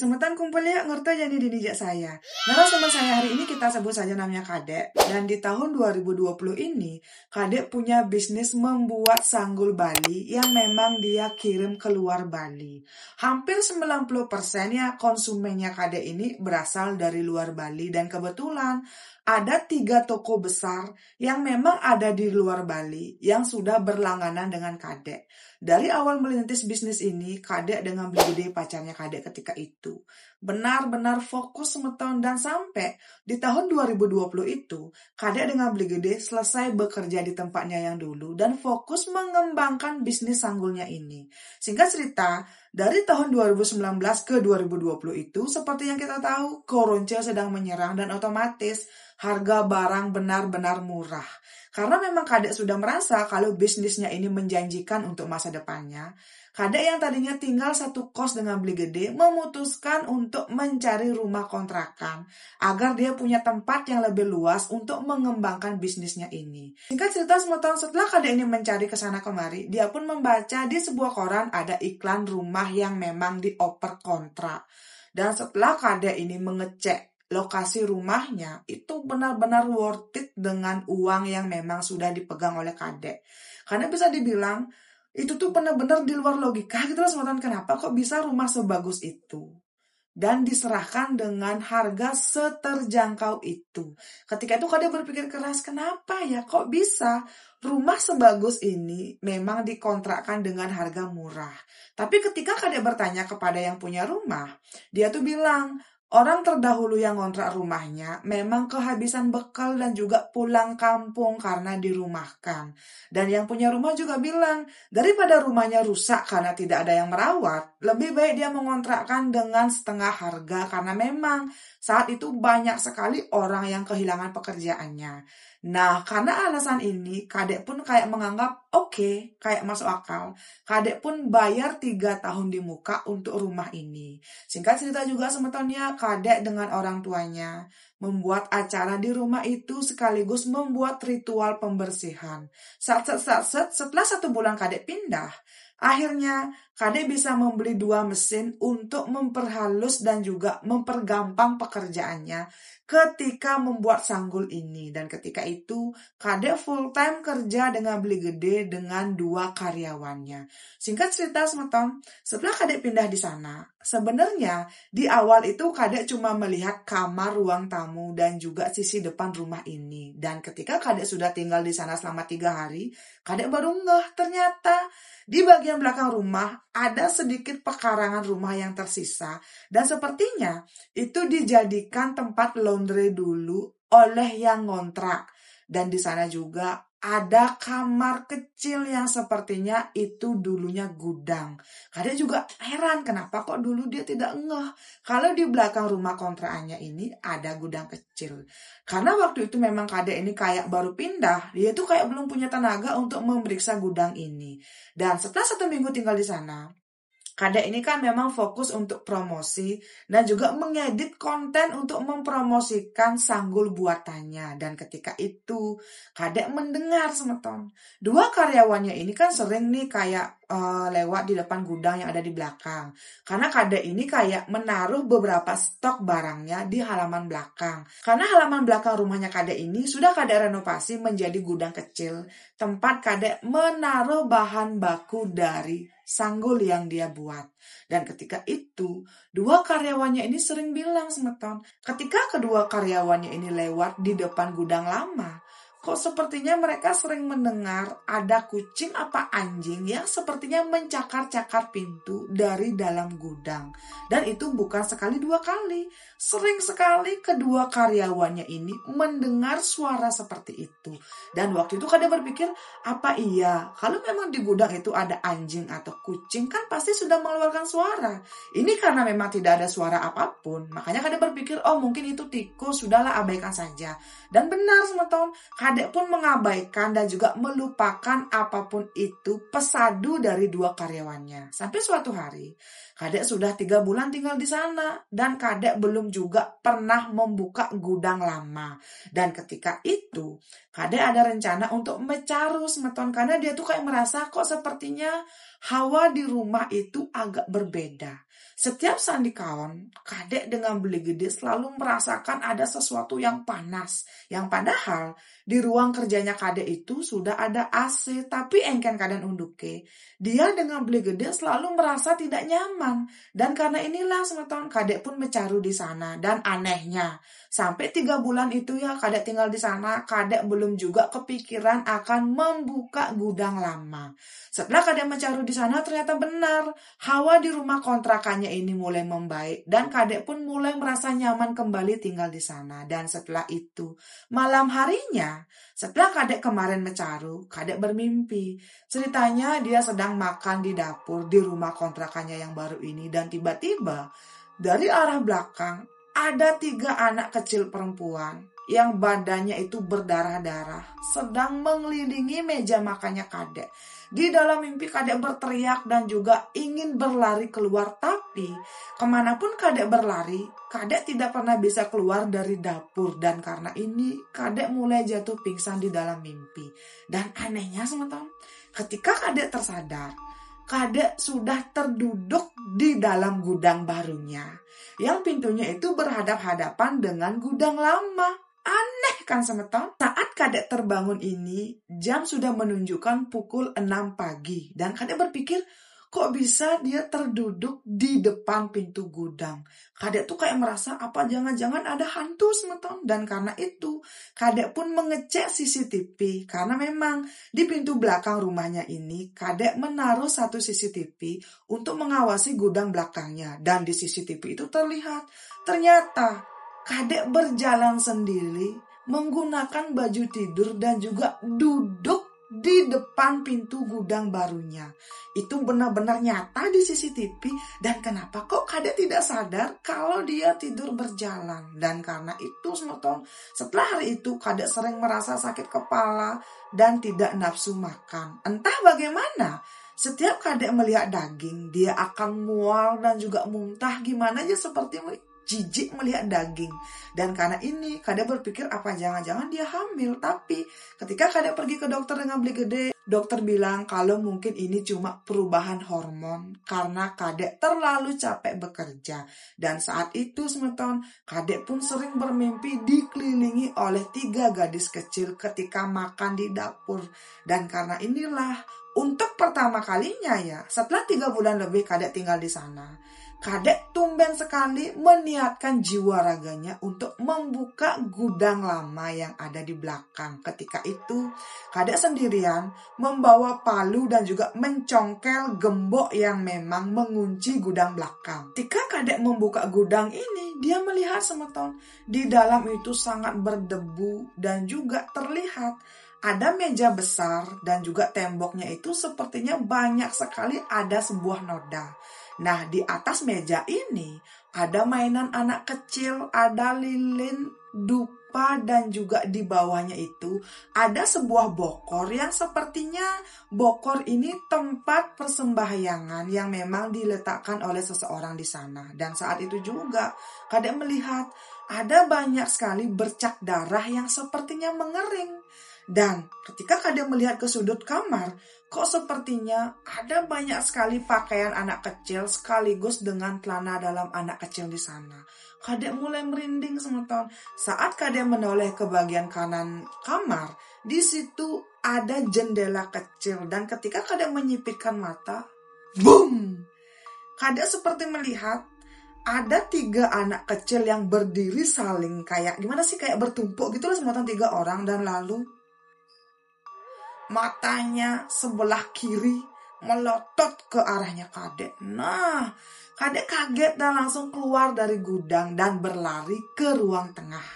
semetan kumpul ya ngerti jadi dijak saya. Narasumber saya hari ini kita sebut saja namanya Kadek. Dan di tahun 2020 ini, Kadek punya bisnis membuat sanggul Bali yang memang dia kirim keluar Bali. Hampir 90% ya konsumennya Kadek ini berasal dari luar Bali. Dan kebetulan ada 3 toko besar yang memang ada di luar Bali yang sudah berlangganan dengan Kadek. Dari awal merintis bisnis ini, Kadek dengan Beli Gede pacarnya Kadek ketika itu benar-benar fokus semeton dan sampai di tahun 2020 itu, Kadek dengan Beli Gede selesai bekerja di tempatnya yang dulu dan fokus mengembangkan bisnis sanggulnya ini. Singkat cerita, dari tahun 2019 ke 2020 itu, seperti yang kita tahu, Koronce sedang menyerang dan otomatis harga barang benar-benar murah. Karena memang Kadek sudah merasa kalau bisnisnya ini menjanjikan untuk masa depannya, Kadek yang tadinya tinggal satu kos dengan Beli Gede memutuskan untuk mencari rumah kontrakan agar dia punya tempat yang lebih luas untuk mengembangkan bisnisnya ini. Singkat cerita, setelah Kadek ini mencari kesana kemari, dia pun membaca di sebuah koran ada iklan rumah yang memang dioper kontrak. Dan setelah Kadek ini mengecek lokasi rumahnya, itu benar-benar worth it dengan uang yang memang sudah dipegang oleh Kadek. Karena bisa dibilang, itu tuh benar-benar di luar logika gitu loh semeton. Kenapa kok bisa rumah sebagus itu? Dan diserahkan dengan harga seterjangkau itu. Ketika itu Kadek berpikir keras, kenapa ya kok bisa rumah sebagus ini memang dikontrakkan dengan harga murah. Tapi ketika Kadek bertanya kepada yang punya rumah, dia tuh bilang, orang terdahulu yang ngontrak rumahnya memang kehabisan bekal dan juga pulang kampung karena dirumahkan. Dan yang punya rumah juga bilang, daripada rumahnya rusak karena tidak ada yang merawat, lebih baik dia mengontrakkan dengan setengah harga karena memang saat itu banyak sekali orang yang kehilangan pekerjaannya. Nah, karena alasan ini, Kadek pun kayak menganggap oke, kayak masuk akal. Kadek pun bayar 3 tahun di muka untuk rumah ini. Singkat cerita juga semetonnya, Kadek dengan orang tuanya membuat acara di rumah itu sekaligus membuat ritual pembersihan. Setelah 1 bulan Kadek pindah, akhirnya Kadek bisa membeli 2 mesin untuk memperhalus dan juga mempergampang pekerjaannya ketika membuat sanggul ini. Dan ketika itu Kadek full time kerja dengan Beli Gede dengan 2 karyawannya. Singkat cerita semeton, setelah Kadek pindah di sana, sebenarnya di awal itu Kadek cuma melihat kamar, ruang tamu, dan juga sisi depan rumah ini. Dan ketika Kadek sudah tinggal di sana selama 3 hari, Kadek baru ngeh ternyata di bagian belakang rumah ada sedikit pekarangan rumah yang tersisa. Dan sepertinya itu dijadikan tempat laundry dulu oleh yang ngontrak. Dan di sana juga ada kamar kecil yang sepertinya itu dulunya gudang. Kadek juga heran kenapa kok dulu dia tidak ngeh kalau di belakang rumah kontrakannya ini ada gudang kecil. Karena waktu itu memang Kadek ini kayak baru pindah, dia tuh kayak belum punya tenaga untuk memeriksa gudang ini. Dan setelah 1 minggu tinggal di sana, Kadek ini kan memang fokus untuk promosi dan juga mengedit konten untuk mempromosikan sanggul buatannya. Dan ketika itu Kadek mendengar semeton, 2 karyawannya ini kan sering nih kayak lewat di depan gudang yang ada di belakang. Karena Kadek ini kayak menaruh beberapa stok barangnya di halaman belakang. Karena halaman belakang rumahnya Kadek ini sudah Kadek renovasi menjadi gudang kecil, tempat Kadek menaruh bahan baku dari sanggul yang dia buat. Dan ketika itu, 2 karyawannya ini sering bilang semeton, ketika kedua karyawannya ini lewat di depan gudang lama, kok sepertinya mereka sering mendengar ada kucing apa anjing yang sepertinya mencakar-cakar pintu dari dalam gudang. Dan itu bukan sekali 2 kali. Sering sekali kedua karyawannya ini mendengar suara seperti itu. Dan waktu itu Kadek berpikir, apa iya kalau memang di gudang itu ada anjing atau kucing kan pasti sudah mengeluarkan suara. Ini karena memang tidak ada suara apapun, makanya Kadek berpikir, oh mungkin itu tikus, sudahlah abaikan saja. Dan benar semeton, Kadek pun mengabaikan dan juga melupakan apapun itu pesadu dari 2 karyawannya. Sampai suatu hari, Kadek sudah 3 bulan tinggal di sana dan Kadek belum juga pernah membuka gudang lama. Dan ketika itu, Kadek ada rencana untuk mencaru semeton karena dia tuh kayak merasa kok sepertinya hawa di rumah itu agak berbeda. Setiap sandikawan, kadek dengan beli gede selalu merasakan ada sesuatu yang panas. Yang padahal di ruang kerjanya kadek itu sudah ada AC, tapi engken kadang unduke. Dia dengan beli gede selalu merasa tidak nyaman. Dan karena inilah semeton kadek pun mecaru di sana. Dan anehnya, sampai 3 bulan itu ya kadek tinggal di sana, kadek belum juga kepikiran akan membuka gudang lama. Setelah kadek mecaru di sana ternyata benar. Hawa di rumah kontrakannya ini mulai membaik dan kadek pun mulai merasa nyaman kembali tinggal di sana. Dan setelah itu, malam harinya, setelah kadek kemarin mecaru, kadek bermimpi. Ceritanya dia sedang makan di dapur di rumah kontrakannya yang baru ini dan tiba-tiba dari arah belakang ada 3 anak kecil perempuan yang badannya itu berdarah-darah sedang mengelilingi meja makannya kadek. Di dalam mimpi kadek berteriak dan juga ingin berlari keluar, tapi kemanapun kadek berlari, kadek tidak pernah bisa keluar dari dapur. Dan karena ini kadek mulai jatuh pingsan di dalam mimpi. Dan anehnya teman-teman, ketika kadek tersadar, kadek sudah terduduk di dalam gudang barunya yang pintunya itu berhadap-hadapan dengan gudang lama. Aneh kan semeton? Saat kadek terbangun ini, jam sudah menunjukkan pukul 6 pagi. Dan kadek berpikir, kok bisa dia terduduk di depan pintu gudang? Kadek tuh kayak merasa apa jangan-jangan ada hantu semeton. Dan karena itu, kadek pun mengecek CCTV. Karena memang di pintu belakang rumahnya ini, kadek menaruh satu CCTV untuk mengawasi gudang belakangnya. Dan di CCTV itu terlihat, ternyata kadek berjalan sendiri menggunakan baju tidur dan juga duduk di depan pintu gudang barunya. Itu benar-benar nyata di CCTV. Dan kenapa kok kadek tidak sadar kalau dia tidur berjalan? Dan karena itu setelah hari itu kadek sering merasa sakit kepala dan tidak nafsu makan. Entah bagaimana, setiap kadek melihat daging, dia akan mual dan juga muntah gimana aja seperti jijik melihat daging. Dan karena ini kadek berpikir apa jangan-jangan dia hamil. Tapi ketika kadek pergi ke dokter dengan beli gede, dokter bilang kalau mungkin ini cuma perubahan hormon karena kadek terlalu capek bekerja. Dan saat itu semeton, kadek pun sering bermimpi dikelilingi oleh 3 gadis kecil ketika makan di dapur. Dan karena inilah untuk pertama kalinya ya, setelah 3 bulan lebih kadek tinggal di sana, kadek tumben sekali meniatkan jiwa raganya untuk membuka gudang lama yang ada di belakang. Ketika itu, kadek sendirian membawa palu dan juga mencongkel gembok yang memang mengunci gudang belakang. Ketika kadek membuka gudang ini, dia melihat semeton di dalam itu sangat berdebu dan juga terlihat ada meja besar dan juga temboknya itu sepertinya banyak sekali ada sebuah noda. Nah, di atas meja ini ada mainan anak kecil, ada lilin, dupa, dan juga di bawahnya itu ada sebuah bokor yang sepertinya bokor ini tempat persembahyangan yang memang diletakkan oleh seseorang di sana. Dan saat itu juga kadek melihat ada banyak sekali bercak darah yang sepertinya mengering. Dan ketika kadek melihat ke sudut kamar, kok sepertinya ada banyak sekali pakaian anak kecil sekaligus dengan celana dalam anak kecil di sana. Kadek mulai merinding semeton. Saat kadek menoleh ke bagian kanan kamar, di situ ada jendela kecil. Dan ketika kadek menyipitkan mata, boom! Kadek seperti melihat ada 3 anak kecil yang berdiri saling kayak gimana sih, kayak bertumpuk gitu loh semeton, 3 orang. Dan lalu matanya sebelah kiri melotot ke arahnya kadek. Nah, kadek kaget dan langsung keluar dari gudang dan berlari ke ruang tengah.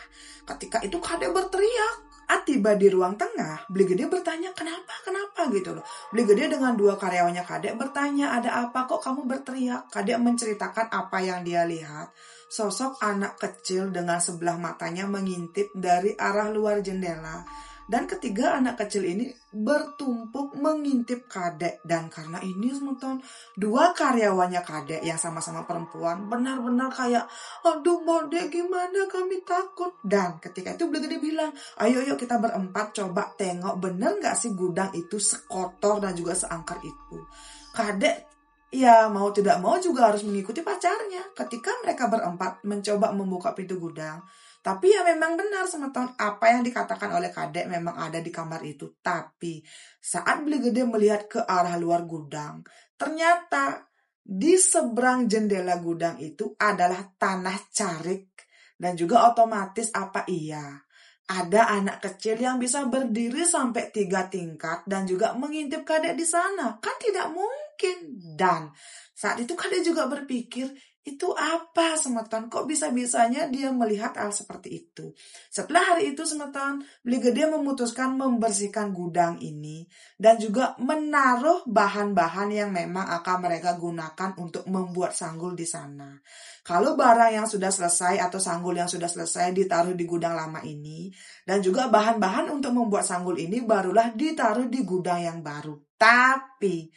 Ketika itu kadek berteriak. Tiba di ruang tengah, beli gede bertanya kenapa gitu loh. Beli gede dengan 2 karyawannya kadek bertanya, ada apa kok kamu berteriak? Kadek menceritakan apa yang dia lihat. Sosok anak kecil dengan sebelah matanya mengintip dari arah luar jendela. Dan ketiga anak kecil ini bertumpuk mengintip kadek. Dan karena ini semeton, 2 karyawannya kadek yang sama-sama perempuan benar-benar kayak, aduh mode gimana kami takut. Dan ketika itu beli gede bilang, ayo kita berempat coba tengok bener gak sih gudang itu sekotor dan juga seangker itu. Kadek Ya, mau tidak mau juga harus mengikuti pacarnya. Ketika mereka berempat mencoba membuka pintu gudang. Tapi ya memang benar semeton apa yang dikatakan oleh Kadek memang ada di kamar itu. Tapi saat Beli Gede melihat ke arah luar gudang, ternyata di seberang jendela gudang itu adalah tanah carik. Dan juga otomatis apa iya? Ada anak kecil yang bisa berdiri sampai 3 tingkat dan juga mengintip Kadek di sana. Kan tidak mungkin. Dan saat itu Kadek juga berpikir, itu apa Semeton? Kok bisa-bisanya dia melihat hal seperti itu? Setelah hari itu Semeton, Beli Gede memutuskan membersihkan gudang ini dan juga menaruh bahan-bahan yang memang akan mereka gunakan untuk membuat sanggul di sana. Kalau barang yang sudah selesai atau sanggul yang sudah selesai ditaruh di gudang lama ini, dan juga bahan-bahan untuk membuat sanggul ini barulah ditaruh di gudang yang baru. Tapi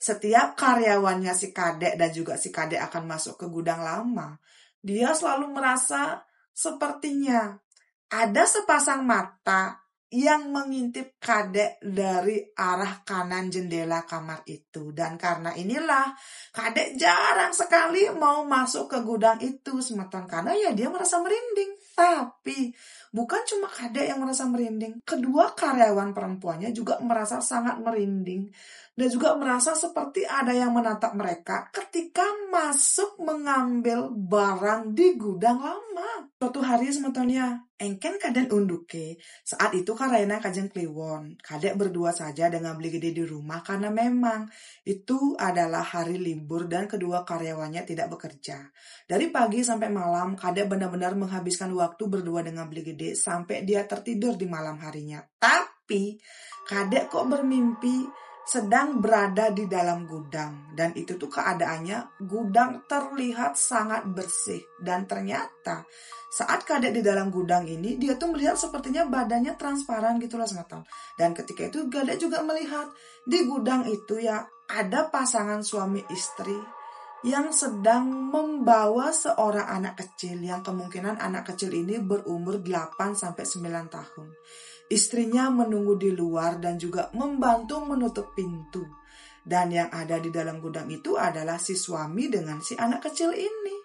setiap karyawannya si Kadek dan juga si Kadek akan masuk ke gudang lama, dia selalu merasa sepertinya ada sepasang mata yang mengintip Kadek dari arah kanan jendela kamar itu. Dan karena inilah Kadek jarang sekali mau masuk ke gudang itu Semeton. Karena ya dia merasa merinding. Tapi bukan cuma Kadek yang merasa merinding. Kedua karyawan perempuannya juga merasa sangat merinding. Dan juga merasa seperti ada yang menatap mereka ketika masuk mengambil barang di gudang lama. Suatu hari Semetonnya, engken kaden unduke. Saat itu Karaina kajeng kliwon. Kadek berdua saja dengan Beli Gede di rumah karena memang itu adalah hari libur dan kedua karyawannya tidak bekerja. Dari pagi sampai malam, Kadek benar-benar menghabiskan waktu berdua dengan Beli Gede sampai dia tertidur di malam harinya. Tapi Kadek kok bermimpi sedang berada di dalam gudang. Dan itu tuh keadaannya gudang terlihat sangat bersih. Dan ternyata saat Kadek di dalam gudang ini, dia tuh melihat sepertinya badannya transparan gitu loh Semeton. Dan ketika itu Kadek juga melihat di gudang itu ya ada pasangan suami istri yang sedang membawa seorang anak kecil yang kemungkinan anak kecil ini berumur 8-9 tahun. Istrinya menunggu di luar dan juga membantu menutup pintu. Dan yang ada di dalam gudang itu adalah si suami dengan si anak kecil ini.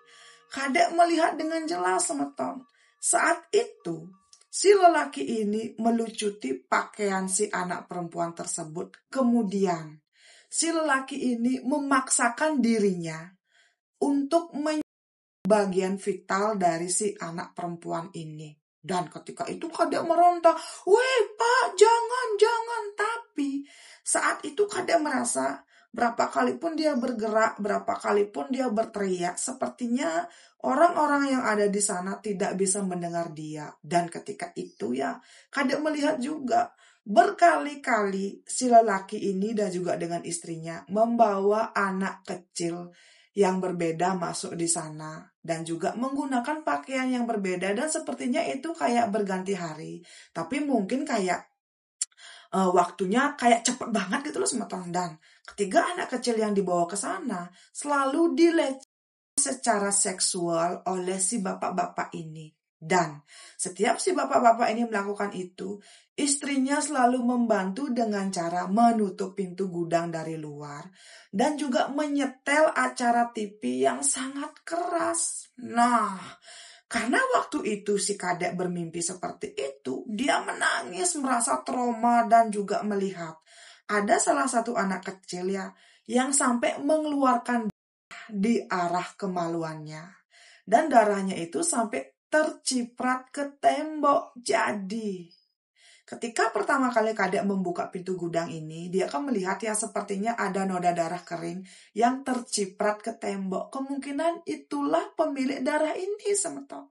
Kadek melihat dengan jelas Semeton. Saat itu, si lelaki ini melucuti pakaian si anak perempuan tersebut. Kemudian, si lelaki ini memaksakan dirinya untuk bagian vital dari si anak perempuan ini. Dan ketika itu Kadek meronta, "Weh Pak, jangan. Tapi saat itu Kadek merasa berapa kali pun dia bergerak, berapa kali pun dia berteriak, sepertinya orang-orang yang ada di sana tidak bisa mendengar dia. Dan ketika itu ya, Kadek melihat juga berkali-kali si lelaki ini dan juga dengan istrinya membawa anak kecil yang berbeda masuk di sana dan juga menggunakan pakaian yang berbeda dan sepertinya itu kayak berganti hari. Tapi mungkin kayak waktunya kayak cepet banget gitu loh Semeton. Dan ketiga anak kecil yang dibawa ke sana selalu dilecehkan secara seksual oleh si bapak-bapak ini. Dan setiap si bapak-bapak ini melakukan itu, istrinya selalu membantu dengan cara menutup pintu gudang dari luar dan juga menyetel acara TV yang sangat keras. Nah, karena waktu itu si Kadek bermimpi seperti itu, dia menangis merasa trauma dan juga melihat ada salah satu anak kecil ya yang sampai mengeluarkan di arah kemaluannya. Dan darahnya itu sampai terciprat ke tembok. Jadi, ketika pertama kali Kadek membuka pintu gudang ini, dia akan melihat ya sepertinya ada noda darah kering yang terciprat ke tembok. Kemungkinan itulah pemilik darah ini Semeton.